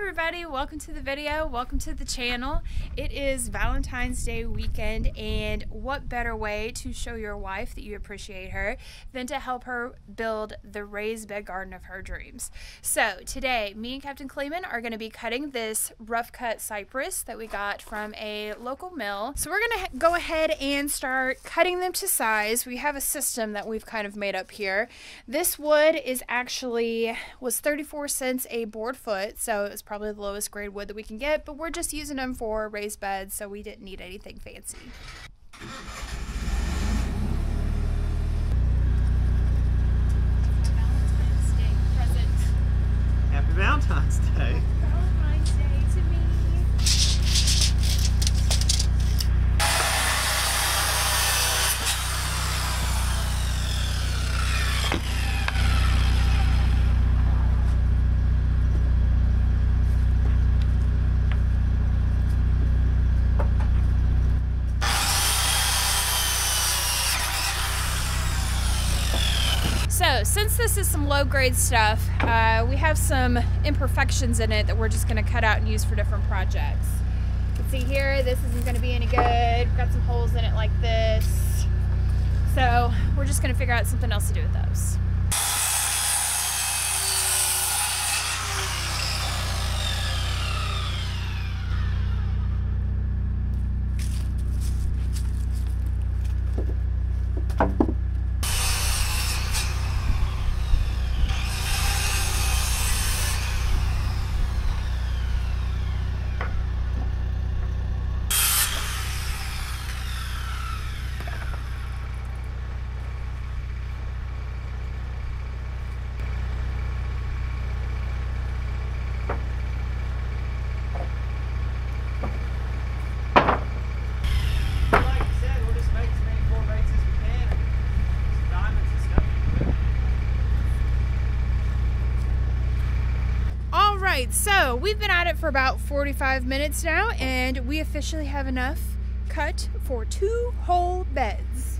everybody, welcome to the video, welcome to the channel. It is Valentine's Day weekend, and what better way to show your wife that you appreciate her than to help her build the raised bed garden of her dreams. So today, me and Captain Clayman are going to be cutting this rough cut cypress that we got from a local mill. So we're going to go ahead and start cutting them to size. We have a system that we've kind of made up here. This wood was 34 cents a board foot, so it's probably the lowest grade wood that we can get, but we're just using them for raised beds, so we didn't need anything fancy. Valentine's Day present. Happy Valentine's Day. Valentine's Day to me. So since this is some low grade stuff, we have some imperfections in it that we're just going to cut out and use for different projects. You can see here, this isn't going to be any good. We've got some holes in it like this. So we're just going to figure out something else to do with those. So we've been at it for about 45 minutes now, and we officially have enough cut for 2 whole beds.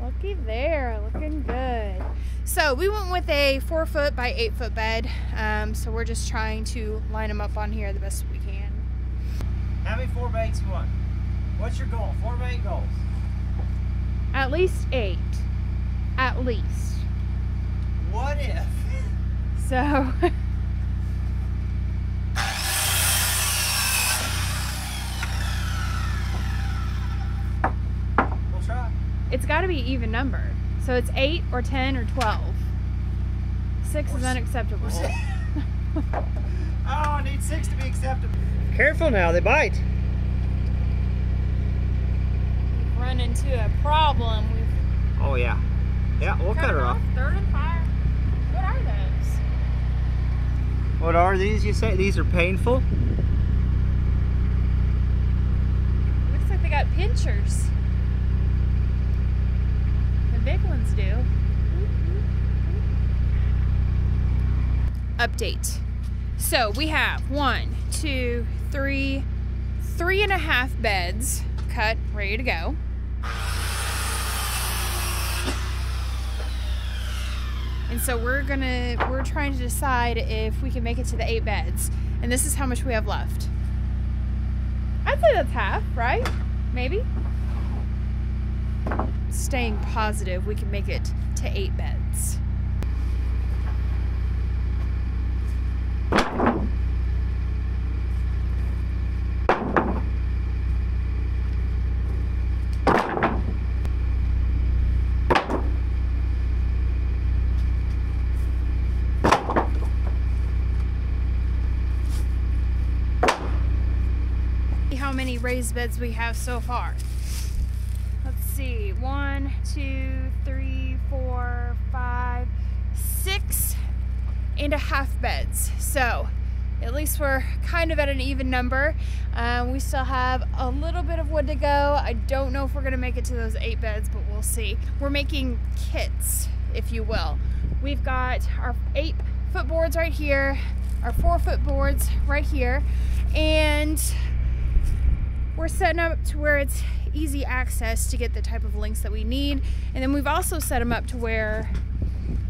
Looky there, looking good. So we went with a 4 foot by 8 foot bed, so we're just trying to line them up on here the best we can. How many 4 by 8s you want? What's your goal? 4 by 8 goals? At least 8. At least. What if? So... It's got to be even number. So it's 8 or 10 or 12. 6 is unacceptable. Oh, I need 6 to be acceptable. Careful now, they bite. We've run into a problem. Oh yeah. Yeah, we'll cut her off. Third and fire. What are those? What are these, you say? These are painful? Looks like they got pinchers. Big ones do. Update. So we have 1, 2, 3, 3.5 beds cut, ready to go. And so we're trying to decide if we can make it to the 8 beds. And this is how much we have left. I'd say that's half, right? Maybe? Staying positive we can make it to 8 beds. See how many raised beds we have so far. Let's see, 1, 2, 3, 4, 5, 6.5 beds. So at least we're kind of at an even number. We still have a little bit of wood to go. I don't know if we're gonna make it to those 8 beds, but we'll see. We're making kits, if you will. We've got our 8 foot boards right here, our 4 foot boards right here, and we're setting up to where it's easy access to get the type of links that we need. And then we've also set them up to where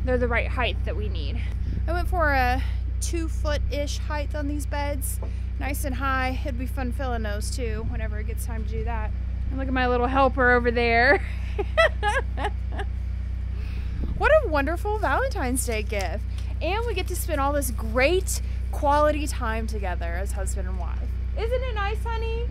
they're the right height that we need. I went for a 2-foot-ish height on these beds. Nice and high. It'd be fun filling those too whenever it gets time to do that. And look at my little helper over there. What a wonderful Valentine's Day gift. And we get to spend all this great quality time together as husband and wife. Isn't it nice, honey?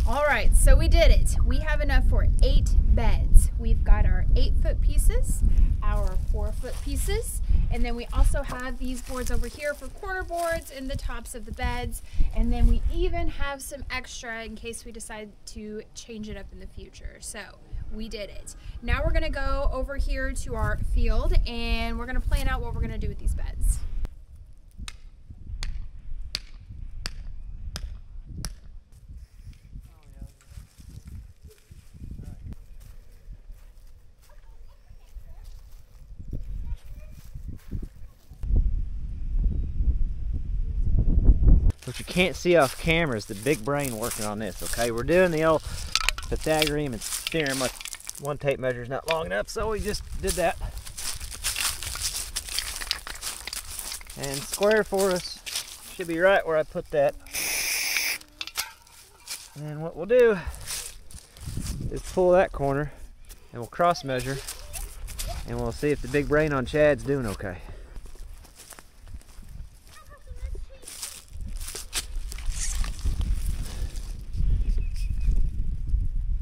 All right, so we did it. We have enough for 8 beds. We've got our 8-foot pieces, our 4-foot pieces, and then we also have these boards over here for corner boards in the tops of the beds. And then we even have some extra in case we decide to change it up in the future. So we did it. Now we're gonna go over here to our field and we're gonna plan out what we're gonna do with these beds. What you can't see off camera is the big brain working on this, okay? We're doing the old Pythagorean and theorem. One tape measure is not long enough, so we just did that. And square for us. Should be right where I put that. And what we'll do is pull that corner and we'll cross measure and we'll see if the big brain on Chad's doing okay.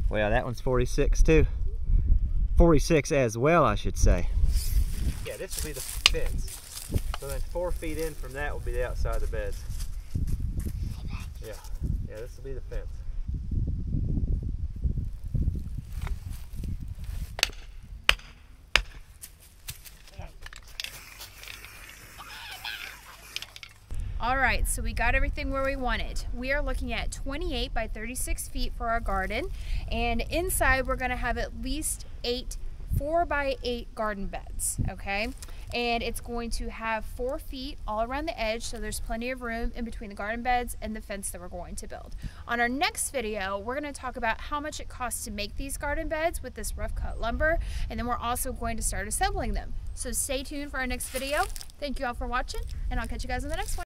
Well, that one's 46 too. 46 as well, I should say. Yeah, this will be the fence. So then 4 feet in from that will be the outside of the beds. Yeah, this will be the fence. All right, so we got everything where we wanted. We are looking at 28 by 36 feet for our garden, and inside we're gonna have at least 8 4x8 garden beds, okay? And it's going to have 4 feet all around the edge, so there's plenty of room in between the garden beds and the fence that we're going to build. On our next video, we're gonna talk about how much it costs to make these garden beds with this rough cut lumber, and then we're also going to start assembling them. So stay tuned for our next video. Thank you all for watching, and I'll catch you guys in the next one.